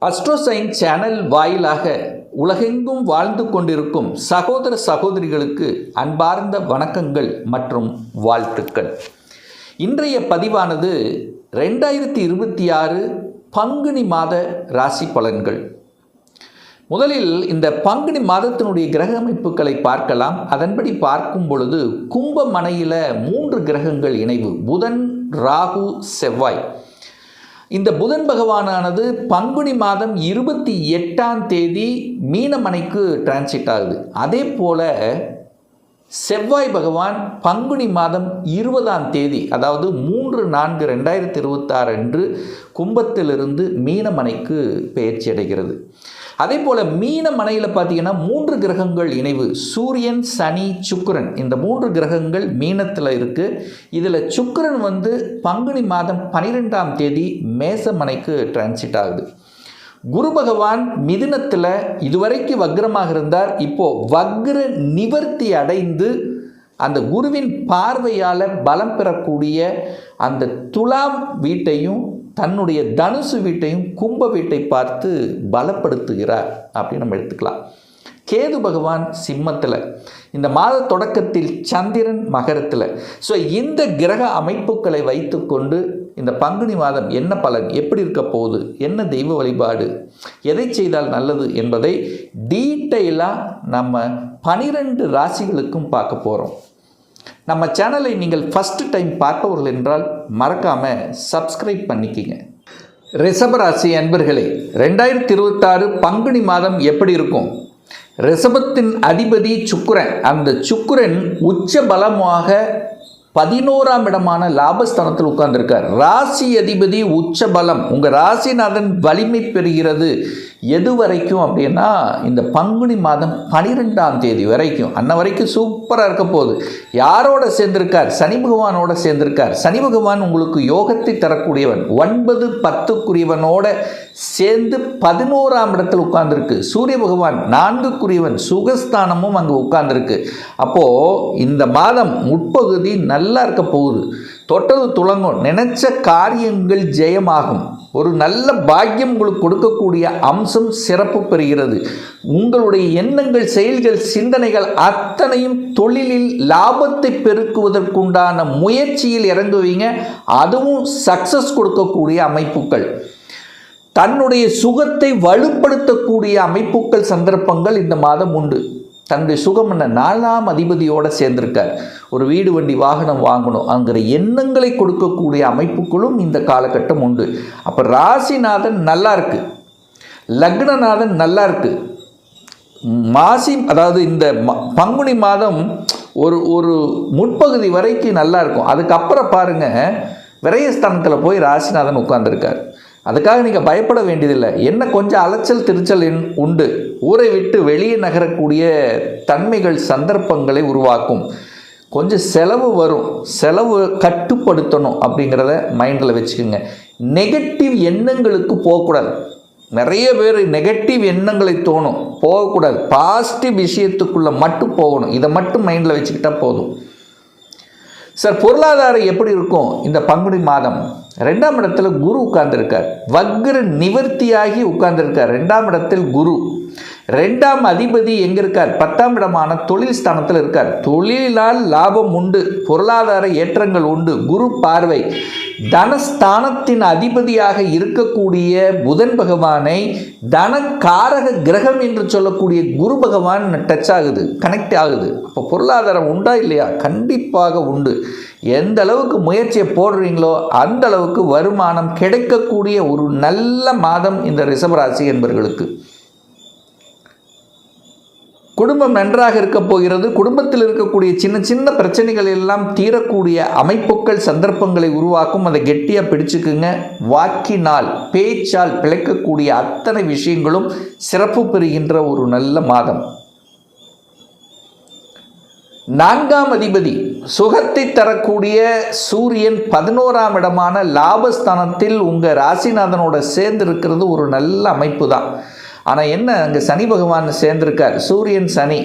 அஸ்ட்ரோசைன் channel வாயிலாக உலகெங்கும் வாழ்ந்து கொண்டிருக்கும் சகோதர சகோதரிகளுக்கு அன்பார்ந்த வணக்கங்கள் மற்றும் வாழ்த்துக்கள். இன்றைய பதிவானது 2026 பங்குனி மாத ராசி பலன்கள். முதலில் இந்த பங்குனி மாதத்தினுடைய கிரக அமைப்புகளை பார்க்கலாம். அதன்படி பார்க்கும் பொழுது கும்பமனையில் 3 கிரகங்கள் இணைவு: புதன், ராகு, செவ்வாய். இந்த புதன் பகவானானது பங்குனி மாதம் 28ஆம் தேதி மீனமனைக்கு டிரான்சிட் ஆகுது. அதே போல் செவ்வாய் பகவான் பங்குனி மாதம் 20ஆம் தேதி, அதாவது 3/4/2026 அன்று கும்பத்திலிருந்து மீனமனைக்கு பெயர்ச்சி அடைகிறது. அதே போல் மீனமனையில் பார்த்தீங்கன்னா 3 கிரகங்கள் இணைவு: சூரியன், சனி, சுக்கிரன். இந்த 3 கிரகங்கள் மீனத்தில் இருக்குது. இதில் சுக்கிரன் பங்குனி மாதம் 12ஆம் தேதி மேசமனைக்கு டிரான்சிட் ஆகுது. குரு பகவான் மிதுனத்தில் இதுவரைக்கும் வக்ரமாக இருந்தார். இப்போது வக்ர நிவர்த்தி அடைந்து அந்த குருவின் பார்வையால் பலம் பெறக்கூடிய அந்த துலாம் வீட்டையும் தன்னுடைய தனுசு வீட்டையும் கும்ப வீட்டை பார்த்து பலப்படுத்துகிறார் அப்படின்னு நம்ம எடுத்துக்கலாம். கேது பகவான் சிம்மத்தில், இந்த மாத தொடக்கத்தில் சந்திரன் மகரத்தில். ஸோ இந்த கிரக அமைப்புகளை வைத்துக்கொண்டு இந்த பங்குனி மாதம் என்ன பலன், எப்படி இருக்க போகுது, என்ன தெய்வ வழிபாடு, எதை செய்தால் நல்லது என்பதை டீட்டெயிலாக நம்ம 12 ராசிகளுக்கும் பார்க்க போகிறோம். நம்ம சேனலை நீங்கள் ஃபஸ்ட்டு டைம் பார்ப்பவர்கள் என்றால் மறக்காமல் சப்ஸ்கிரைப் பண்ணிக்கிங்க. ரிஷபராசி அன்பர்களே, 2026 பங்குனி மாதம் எப்படி இருக்கும்? ரிஷபத்தின் அதிபதி சுக்கிரன். அந்த சுக்கிரன் உச்ச பலமாக 11ஆம் இடமான லாபஸ்தானத்தில் உட்கார்ந்துருக்கார். ராசி அதிபதி உச்ச பலம், உங்கள் ராசிநாதன் வலிமை பெறுகிறது. எது வரைக்கும் அப்படின்னா இந்த பங்குனி மாதம் 12ஆம் தேதி வரைக்கும். அன்ன வரைக்கும் சூப்பராக இருக்க போகுது. யாரோட சேர்ந்திருக்கார்? சனி பகவானோட சேர்ந்திருக்கார். சனி பகவான் உங்களுக்கு யோகத்தை தரக்கூடியவன். 9, 10க்குரியவனோட சேர்ந்து 11ஆம் இடத்தில் உட்கார்ந்துருக்கு. சூரிய பகவான் 4க்குரியவன், சுகஸ்தானமும் அங்கே உட்கார்ந்துருக்கு. அப்போது இந்த மாதம் முற்பகுதி நல்லா இருக்க போகுது. தொட்டது துளங்கும், நினைச்ச காரியங்கள் ஜெயமாகும். ஒரு நல்ல பாக்கியம் உங்களுக்கு கொடுக்கக்கூடிய அம்சம் சிறப்பு பெறுகிறது. உங்களுடைய எண்ணங்கள், செயல்கள், சிந்தனைகள் அத்தனையும் தொழிலில் லாபத்தை பெருக்குவதற்குண்டான முயற்சியில் இறங்குவீங்க. அதுவும் சக்சஸ் கொடுக்கக்கூடிய அமைப்புகள், தன்னுடைய சுகத்தை வலுப்படுத்தக்கூடிய அமைப்புகள், சந்தர்ப்பங்கள் இந்த மாதம் உண்டு. தன்னுடைய சுகம் என்ன, 4ஆம் அதிபதியோடு சேர்ந்திருக்கார். ஒரு வீடு, வண்டி, வாகனம் வாங்கணும் அங்கிற எண்ணங்களை கொடுக்கக்கூடிய அமைப்புகளும் இந்த காலகட்டம் உண்டு. அப்போ ராசிநாதன் நல்லா இருக்கு, லக்னநாதன் நல்லா இருக்கு. மாசி, அதாவது இந்த பங்குனி மாதம் ஒரு முற்பகுதி வரைக்கும் நல்லா இருக்கும். அதுக்கப்புறம் பாருங்கள், விரயஸ்தானத்தில் போய் ராசிநாதன் உட்கார்ந்துருக்கார். அதுக்காக நீங்கள் பயப்பட வேண்டியதில்லை. என்ன கொஞ்சம் அலைச்சல் திருச்சல் உண்டு. ஊரை விட்டு வெளியே நகரக்கூடிய தன்மைகள், சந்தர்ப்பங்களை உருவாக்கும். கொஞ்சம் செலவு வரும். செலவு கட்டுப்படுத்தணும் அப்படிங்கிறத மைண்டில் வச்சுக்கோங்க. நெகட்டிவ் எண்ணங்களுக்கு போகக்கூடாது. நிறைய பேர் நெகட்டிவ் எண்ணங்களை தோணும், போகக்கூடாது. பாசிட்டிவ் விஷயத்துக்குள்ளே மட்டும் போகணும். இதை மட்டும் மைண்டில் வச்சுக்கிட்டால் போதும். சார், பொருளாதாரம் எப்படி இருக்கும் இந்த பங்குனி மாதம்? 2ஆம் இடத்துல குரு உட்கார்ந்துருக்கார். வக்ர நிவர்த்தியாகி உட்கார்ந்துருக்கார். 2ஆம் இடத்தில் குரு. 2ஆம் அதிபதி எங்கே இருக்கார்? 10ஆம் இடமான தொழில் ஸ்தானத்தில் இருக்கார். தொழிலால் லாபம் உண்டு, பொருளாதார ஏற்றங்கள் உண்டு. குரு பார்வை. தனஸ்தானத்தின் அதிபதியாக இருக்கக்கூடிய புதன் பகவானை தனக்காரக கிரகம் என்று சொல்லக்கூடிய குரு பகவான் டச் ஆகுது, கனெக்ட் ஆகுது. அப்போ பொருளாதாரம் உண்டா இல்லையா? கண்டிப்பாக உண்டு. எந்த அளவுக்கு முயற்சியை போடுறீங்களோ அந்த அளவுக்கு வருமானம் கிடைக்கக்கூடிய ஒரு நல்ல மாதம் இந்த ரிஷபராசி என்பவர்களுக்கு. குடும்பம் நன்றாக இருக்க போகிறது. குடும்பத்தில் இருக்கக்கூடிய சின்ன சின்ன பிரச்சனைகள் எல்லாம் தீரக்கூடிய அமைப்புகள், சந்தர்ப்பங்களை உருவாக்கும். அதை கெட்டியாக பிடிச்சுக்குங்க. வாக்கினால், பேச்சால் பிழைக்கக்கூடிய அத்தனை விஷயங்களும் சிறப்பு பெறுகின்ற ஒரு நல்ல மாதம். 4ஆம் அதிபதி சுகத்தை தரக்கூடிய சூரியன் 11ஆம் இடமான லாபஸ்தானத்தில் உங்கள் ராசிநாதனோட சேர்ந்து இருக்கிறது ஒரு நல்ல அமைப்பு தான். ஆனால் என்ன, அங்கே சனி பகவான் சேர்ந்திருக்கார். சூரியன் சனி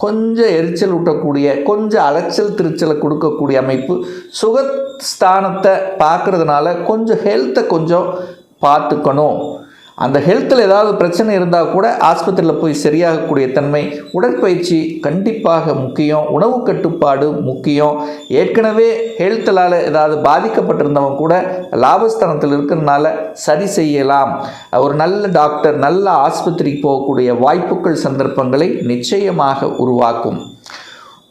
கொஞ்சம் எரிச்சல் ஊட்டக்கூடிய, கொஞ்சம் அலைச்சல் திருச்சலை கொடுக்கக்கூடிய அமைப்பு. சுகஸ்தானத்தை பார்க்குறதுனால கொஞ்சம் ஹெல்த்தை கொஞ்சம் பார்த்துக்கணும். அந்த ஹெல்த்தில் ஏதாவது பிரச்சனை இருந்தால் கூட ஆஸ்பத்திரியில் போய் சரியாகக்கூடிய தன்மை. உடற்பயிற்சி கண்டிப்பாக முக்கியம். உணவு கட்டுப்பாடு முக்கியம். ஏற்கனவே ஹெல்த்தில் ஏதாவது பாதிக்கப்பட்டிருந்தவங்க கூட லாபஸ்தானத்தில் இருக்கிறதுனால சரி செய்யலாம். ஒரு நல்ல டாக்டர், நல்ல ஆஸ்பத்திரிக்கு போகக்கூடிய வாய்ப்புகள், சந்தர்ப்பங்களை நிச்சயமாக உருவாக்கும்.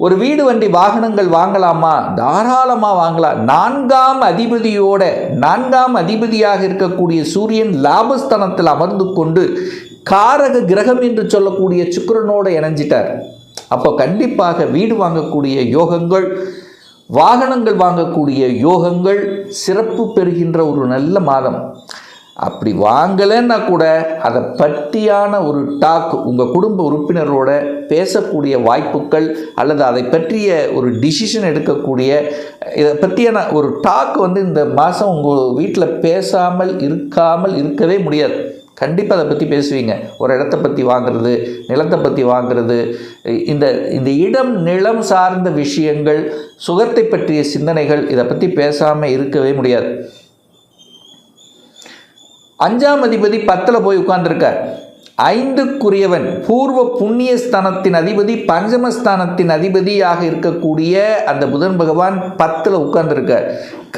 ஒரு வீடு, வண்டி, வாகனங்கள் வாங்கலாமா? தாராளமாக வாங்கலாம். 4ஆம் அதிபதியோட 4ஆம் அதிபதியாக இருக்கக்கூடிய சூரியன் லாபஸ்தானத்தில் அமர்ந்து கொண்டு காரக கிரகம் என்று சொல்லக்கூடிய சுக்கிரனோடு இணைஞ்சிட்டார். அப்போ கண்டிப்பாக வீடு வாங்கக்கூடிய யோகங்கள், வாகனங்கள் வாங்கக்கூடிய யோகங்கள் சிறப்பு பெறுகின்ற ஒரு நல்ல மாதம். அப்படி வாங்கலைன்னா கூட அதை பற்றியான ஒரு டாக் உங்கள் குடும்ப உறுப்பினரோட பேசக்கூடிய வாய்ப்புகள், அல்லது அதை பற்றிய ஒரு டிசிஷன் எடுக்கக்கூடிய இதை பற்றியான ஒரு டாக் இந்த மாதம் உங்கள் வீட்டில் பேசாமல் இருக்கவே முடியாது. கண்டிப்பாக அதை பற்றி பேசுவீங்க. ஒரு இடத்தை பற்றி வாங்கிறது, நிலத்தை பற்றி வாங்கிறது, இந்த இடம் நிலம் சார்ந்த விஷயங்கள், சுகத்தை பற்றிய சிந்தனைகள், இதை பற்றி பேசாமல் இருக்கவே முடியாது. 5ஆம் அதிபதி 10ல் போய் உட்கார்ந்துருக்கார். 5க்குரியவன் பூர்வ புண்ணிய ஸ்தானத்தின் அதிபதி, பஞ்சமஸ்தானத்தின் அதிபதியாக இருக்கக்கூடிய அந்த புதன் பகவான் 10ல் உட்கார்ந்துருக்கார்.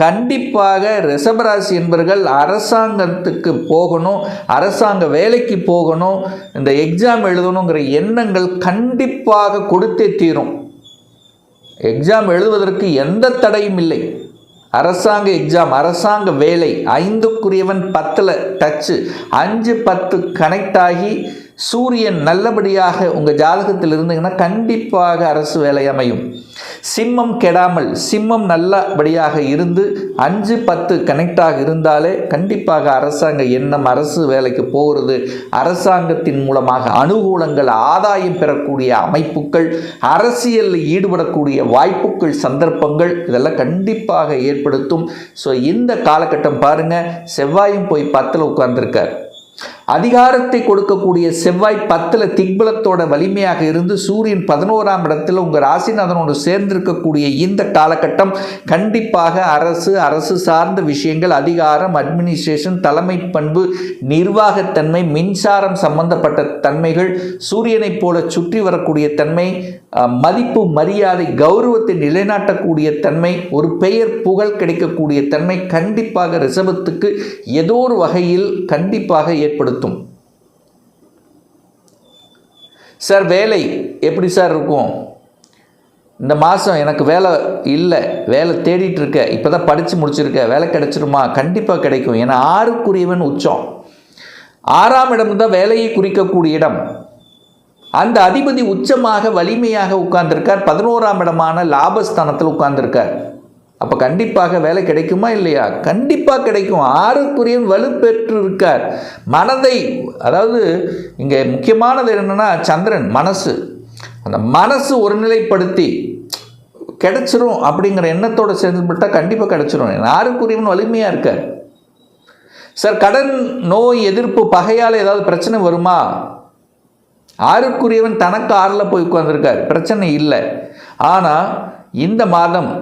கண்டிப்பாக ரிஷபராசி என்பவர்கள் அரசாங்கத்துக்கு போகணும், அரசாங்க வேலைக்கு போகணும், இந்த எக்ஸாம் எழுதணுங்கிற எண்ணங்கள் கண்டிப்பாக கொடுத்தே தீரும். எக்ஸாம் எழுதுவதற்கு எந்த தடையும் இல்லை. அரசாங்க எக்ஸாம், அரசாங்க வேலை, 5க்குரியவன் 10ல் டச்சு, 5, 10 கனெக்ட் ஆகி சூரியன் நல்லபடியாக உங்கள் ஜாதகத்தில் இருந்தீங்கன்னா கண்டிப்பாக அரசு வேலை அமையும். சிம்மம் கெடாமல், சிம்மம் நல்லபடியாக இருந்து 5, 10 கனெக்டாக இருந்தாலே கண்டிப்பாக அரசாங்க எண்ணம், அரசு வேலைக்கு போகிறது, அரசாங்கத்தின் மூலமாக அனுகூலங்கள், ஆதாயம் பெறக்கூடிய அமைப்புகள், அரசியலில் ஈடுபடக்கூடிய வாய்ப்புகள், சந்தர்ப்பங்கள் இதெல்லாம் கண்டிப்பாக ஏற்படுத்தும். ஸோ இந்த காலகட்டம் பாருங்கள், செவ்வாயும் போய் 10ல் உட்கார்ந்துருக்கார். அதிகாரத்தை கொடுக்கக்கூடிய செவ்வாய் 10ல் திக்பலத்தோட வலிமையாக இருந்து சூரியன் 11ஆம் இடத்தில் உங்கள் ராசிநாதனோடு சேர்ந்திருக்கக்கூடிய இந்த காலகட்டம் கண்டிப்பாக அரசு சார்ந்த விஷயங்கள், அதிகாரம், அட்மினிஸ்ட்ரேஷன், தலைமை பண்பு, நிர்வாகத்தன்மை, மின்சாரம் சம்பந்தப்பட்ட தன்மைகள், சூரியனைப் போல சுற்றி வரக்கூடிய தன்மை, மதிப்பு, மரியாதை, கௌரவத்தை நிலைநாட்டக்கூடிய தன்மை, ஒரு பெயர் புகழ் கிடைக்கக்கூடிய தன்மை கண்டிப்பாக ரிஷபத்துக்கு ஏதோ ஒரு வகையில் கண்டிப்பாக ஏற்படுத்தும். சார் வேலை எப்படி சார் இருக்கும்? இந்த மாதம் எனக்கு வேலை இல்லை, வேலை தேடிட்டு இருக்க, இப்போ தான் படித்து முடிச்சிருக்க, வேலை கிடைச்சிருமா? கண்டிப்பாக கிடைக்கும். ஏன்னா 6க்குரியவன் உச்சம். 6ஆம் இடம் தான் வேலையை குறிக்கக்கூடிய இடம். அந்த அதிபதி உச்சமாக வலிமையாக உட்கார்ந்திருக்கார். 11ஆம் இடமான லாபஸ்தானத்தில் உட்கார்ந்திருக்கார். அப்போ கண்டிப்பாக வேலை கிடைக்குமா இல்லையா? கண்டிப்பாக கிடைக்கும். 6க்குரியவன் வலுப்பெற்று இருக்கார். மனதை, அதாவது இங்கே முக்கியமானது என்னென்னா சந்திரன், மனசு, அந்த மனசு ஒருநிலைப்படுத்தி கிடைச்சிரும் அப்படிங்கிற எண்ணத்தோடு செயல்பட்டால் கண்டிப்பாக கிடைச்சிரும். 6க்குரியவன் வலிமையாக இருக்கார். சார் கடன், நோய், எதிர்ப்பு, பகையால் ஏதாவது பிரச்சனை வருமா? 6க்குரியவன் தனக்கு 6ல் போய் உட்கார்ந்துருக்கார், பிரச்சனை இல்லை. ஆனால் இந்த மாதம்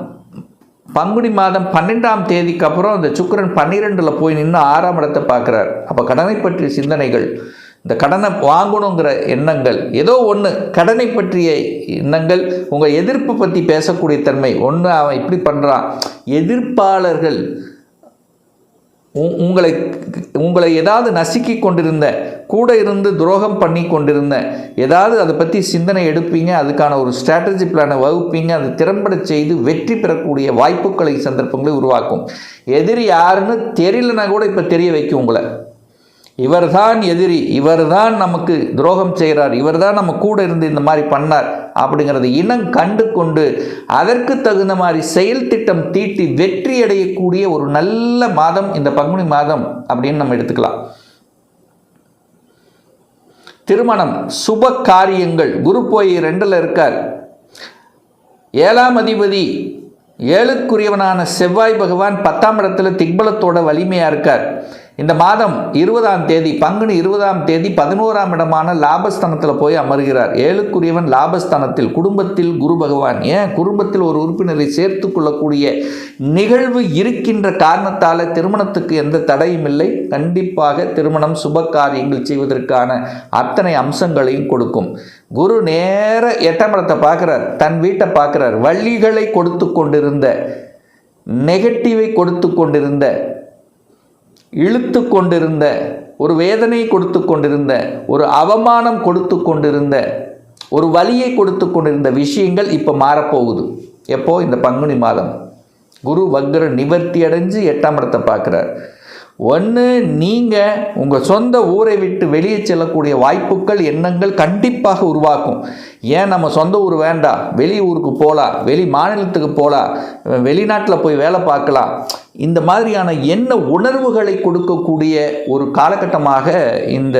பங்குனி மாதம் 12ஆம் தேதிக்கு அப்புறம் அந்த சுக்கிரன் 12ல் போய் நின்று 6ஆம் இடத்தை பார்க்குறார். அப்போ கடனை பற்றிய சிந்தனைகள், இந்த கடனை வாங்கணுங்கிற எண்ணங்கள், ஏதோ ஒன்று கடனை பற்றிய எண்ணங்கள், உங்கள் எதிர்ப்பு பற்றி பேசக்கூடிய தன்மை, ஒன்று அவன் இப்படி பண்ணுறான், எதிர்ப்பாளர்கள் உங்களை ஏதாவது நசுக்கி கொண்டிருந்த, கூட இருந்து துரோகம் பண்ணி கொண்டிருந்த, ஏதாவது அதை பற்றி சிந்தனை எடுப்பீங்க, அதுக்கான ஒரு ஸ்ட்ராட்டஜி பிளானை வகுப்பீங்க, அதை திறம்பட செய்து வெற்றி பெறக்கூடிய வாய்ப்புகளை, சந்தர்ப்பங்களை உருவாக்கும். எதிரி யாருன்னு தெரியலனா கூட இப்போ தெரிய வைக்கும் உங்களை. இவர்தான் எதிரி, இவர்தான் நமக்கு துரோகம் செய்கிறார், இவர்தான் நம்ம கூட இருந்து இந்த மாதிரி பண்ணார் அப்படிங்கிறது இனம் கண்டு கொண்டு அதற்கு தகுந்த மாதிரி செயல் திட்டம் தீட்டி வெற்றி அடையக்கூடிய ஒரு நல்ல மாதம் இந்த பங்குனி மாதம் அப்படின்னு நம்ம எடுத்துக்கலாம். திருமணம், சுப காரியங்கள், குரு போய் 2ல் இருக்கார். 7ஆம் அதிபதி 7க்குரியவனான செவ்வாய் பகவான் 10ஆம் இடத்துல திக்பலத்தோட வலிமையாக இருக்கார். இந்த மாதம் 20ஆம் தேதி பங்குனி 20ஆம் தேதி 11ஆம் இடமான லாபஸ்தானத்தில் போய் அமர்கிறார். 7க்குரியவன் லாபஸ்தானத்தில், குடும்பத்தில் குரு பகவான். ஏன் குடும்பத்தில் ஒரு உறுப்பினரை சேர்த்து கொள்ளக்கூடிய நிகழ்வு இருக்கின்ற காரணத்தால் திருமணத்துக்கு எந்த தடையும் இல்லை. கண்டிப்பாக திருமணம் சுப காரியங்கள் செய்வதற்கான அத்தனை அம்சங்களையும் கொடுக்கும். குரு நேர 8ஆம் இடத்தை பார்க்குறார், தன் வீட்டை பார்க்குறார். வள்ளிகளை கொடுத்து கொண்டிருந்த, நெகட்டிவை கொடுத்து கொண்டிருந்த, இழுத்து கொண்டிருந்த, ஒரு வேதனை கொடுத்து கொண்டிருந்த, ஒரு அவமானம் கொடுத்து கொண்டிருந்த, ஒரு வலியை கொடுத்து கொண்டிருந்த விஷயங்கள் இப்போ மாறப்போகுது. எப்போ? இந்த பங்குனி மாதம். குரு வக்ர நிவர்த்தி அடைஞ்சு 8ஆம் இடத்தை பார்க்குறார். ஒன்று, நீங்கள் உங்கள் சொந்த ஊரை விட்டு வெளியே செல்லக்கூடிய வாய்ப்புகள், எண்ணங்கள் கண்டிப்பாக உருவாக்கும். ஏன் நம்ம சொந்த ஊர் வேண்டாம், வெளி ஊருக்கு போகலாம், வெளி மாநிலத்துக்கு போகலாம், வெளிநாட்டில் போய் வேலை பார்க்கலாம், இந்த மாதிரியான எண்ண உணர்வுகளை கொடுக்கக்கூடிய ஒரு காலகட்டமாக இந்த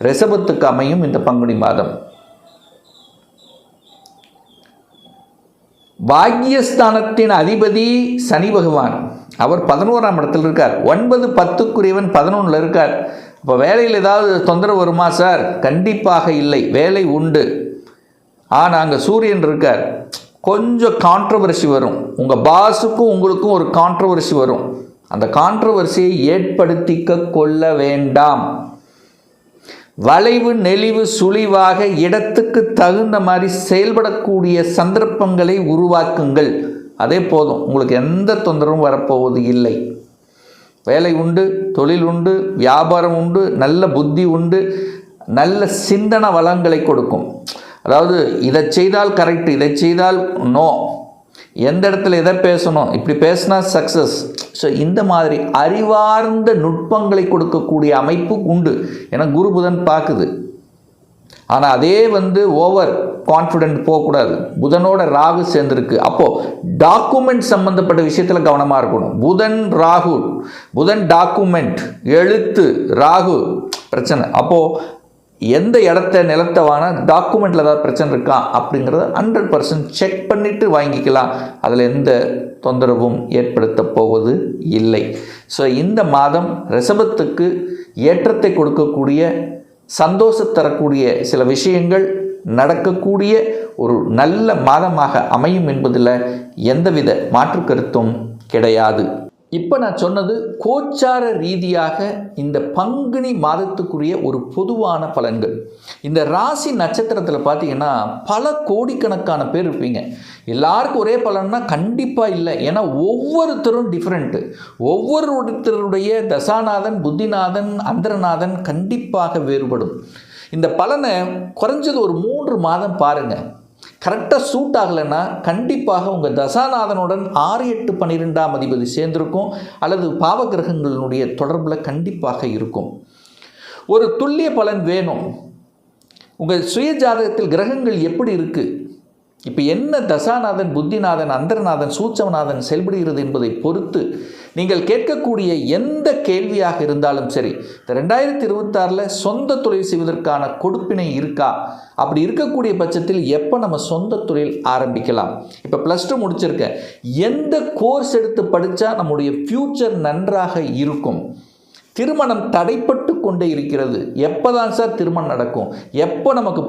ரிஷபத்துக்கு அமையும் இந்த பங்குனி மாதம். பாக்யஸ்தானத்தின் அதிபதி சனி பகவான். அவர் 11ஆம் இடத்தில் இருக்கார். 9, 10க்குரியவன் 11ல் இருக்கார். இப்போ வேலையில் ஏதாவது தொந்தரவு வருமா சார்? கண்டிப்பாக இல்லை, வேலை உண்டு. ஆனால் அங்கே சூரியன் இருக்கார். கொஞ்சம் கான்ட்ரவர்சி வரும். உங்கள் பாஸுக்கும் உங்களுக்கும் ஒரு கான்ட்ரவர்சி வரும். அந்த கான்ட்ரவர்சியை ஏற்படுத்திக்க கொள்ள வேண்டாம். வளைவு நெளிவு சுழிவாக இடத்துக்கு தகுந்த மாதிரி செயல்படக்கூடிய சந்தர்ப்பங்களை உருவாக்குங்கள். அதே போதும், உங்களுக்கு எந்த தொந்தரவும் வரப்போவது இல்லை. வேலை உண்டு, தொழில் உண்டு, வியாபாரம் உண்டு, நல்ல புத்தி உண்டு, நல்ல சிந்தனை வளங்களை கொடுக்கும். அதாவது இதை செய்தால் கரெக்டு, இதை செய்தால் நோ, எந்த இடத்துல எதை பேசணும், இப்படி பேசினா சக்ஸஸ். ஸோ இந்த மாதிரி அறிவார்ந்த நுட்பங்களை கொடுக்கக்கூடிய அமைப்பு உண்டு. ஏன்னா குரு புதன் பார்க்குது. ஆனால் அதே ஓவர் கான்ஃபிடென்ட் போகக்கூடாது. புதனோட ராகு சேர்ந்துருக்கு. அப்போது டாக்குமெண்ட் சம்மந்தப்பட்ட விஷயத்தில் கவனமாக இருக்கணும். புதன் ராகு, புதன் டாக்குமெண்ட், எழுத்து, ராகு பிரச்சனை. அப்போது எந்த இடத்த நிலத்தை வாங்கினா டாக்குமெண்ட்டில் ஏதாவது பிரச்சனை இருக்கா அப்படிங்கிறத 100% செக் பண்ணிவிட்டு வாங்கிக்கலாம். அதில் எந்த தொந்தரவும் ஏற்படுத்த போவது இல்லை. ஸோ இந்த மாதம் ரிஷபத்துக்கு ஏற்றத்தை கொடுக்கக்கூடிய, சந்தோஷம் தரக்கூடிய சில விஷயங்கள் நடக்கக்கூடிய ஒரு நல்ல மாதமாக அமையும் என்பதில் எந்தவித மாற்று கருத்தும் கிடையாது. இப்போ நான் சொன்னது கோச்சார ரீதியாக இந்த பங்குனி மாதத்துக்குரிய ஒரு பொதுவான பலன்கள். இந்த ராசி நட்சத்திரத்தில் பார்த்தீங்கன்னா பல கோடிக்கணக்கான பேர் இருப்பீங்க. எல்லாருக்கும் ஒரே பலன்னா கண்டிப்பாக இல்லை. ஏன்னா ஒவ்வொருத்தரும் டிஃப்ரெண்ட்டு. ஒவ்வொருத்தருடைய தசாநாதன், புத்திநாதன், அந்தரநாதன் கண்டிப்பாக வேறுபடும். இந்த பலனை குறைஞ்சது ஒரு 3 மாதம் பாருங்கள். கரெக்டாக சூட் ஆகலைன்னா கண்டிப்பாக உங்கள் தசாநாதனுடன் 6, 8, 12ஆம் அதிபதி சேர்ந்திருக்கும், அல்லது பாவகிரகங்களினுடைய தொடர்பில் கண்டிப்பாக இருக்கும். ஒரு துல்லிய பலன் வேணும். உங்கள் சுய ஜாதகத்தில் கிரகங்கள் எப்படி இருக்குது, இப்போ என்ன தசாநாதன், புத்திநாதன், அந்தரநாதன், சூட்சமநாதன் செயல்படுகிறது என்பதை பொறுத்து நீங்கள் கேட்கக்கூடிய எந்த கேள்வியாக இருந்தாலும் சரி, இந்த 2026 சொந்த தொழில் செய்வதற்கான கொடுப்பினை இருக்கா, அப்படி இருக்கக்கூடிய பட்சத்தில் எப்போ நம்ம சொந்த தொழில் ஆரம்பிக்கலாம், இப்போ +2 முடிச்சிருக்க, எந்த கோர்ஸ் எடுத்து படித்தா நம்முடைய ஃப்யூச்சர் நன்றாக இருக்கும், திருமணம் தடைப்பட்டு கொண்டே இருக்கிறது, எப்போ தான் சார் திருமணம் நடக்கும், எப்போ நமக்கு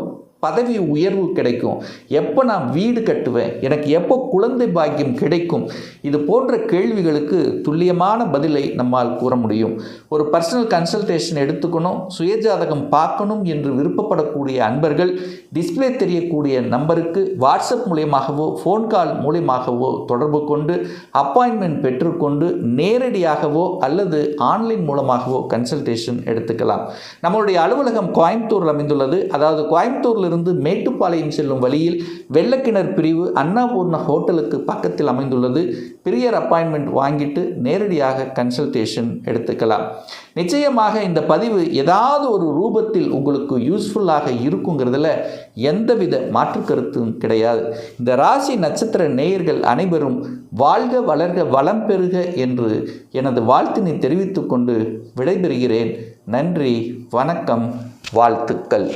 பதவி உயர்வு கிடைக்கும், எப்போ நான் வீடு கட்டுவேன், எனக்கு எப்போ குழந்தை பாக்கியம் கிடைக்கும், இது போன்ற கேள்விகளுக்கு துல்லியமான பதிலை நம்மால் கூற முடியும். ஒரு பர்சனல் கன்சல்டேஷன் எடுத்துக்கணும், சுயஜாதகம் பார்க்கணும் என்று விருப்பப்படக்கூடிய அன்பர்கள் டிஸ்பிளே தெரியக்கூடிய நம்பருக்கு வாட்ஸ்அப் மூலியமாகவோ ஃபோன் கால் மூலியமாகவோ தொடர்பு கொண்டு அப்பாயின்மெண்ட் பெற்றுக்கொண்டு நேரடியாகவோ அல்லது ஆன்லைன் மூலமாகவோ கன்சல்டேஷன் எடுத்துக்கலாம். நம்மளுடைய அலுவலகம் கோயம்புத்தூரில் அமைந்துள்ளது. அதாவது கோயம்புத்தூரில் இருந்து மேட்டுப்பாளையம் செல்லும் வழியில் வெள்ளக்கிணர் பிரிவு அன்னபூர்ணா ஹோட்டலுக்கு பக்கத்தில் அமைந்துள்ளது. பிரியர் அப்பாயின்மெண்ட் வாங்கிட்டு நேரடியாக கன்சல்டேஷன் எடுத்துக்கலாம். நிச்சயமாக இந்த பதிவு ஏதாவது ஒரு ரூபத்தில் உங்களுக்கு யூஸ்ஃபுல்லாக இருக்குங்கிறதுல எந்தவித மாற்று கருத்தும் கிடையாது. இந்த ராசி நட்சத்திர நேயர்கள் அனைவரும் வாழ்க வளர்க வளம் பெறுக என்று எனது வாழ்த்தினை தெரிவித்துக் கொண்டு விடைபெறுகிறேன். நன்றி, வணக்கம், வாழ்த்துக்கள்.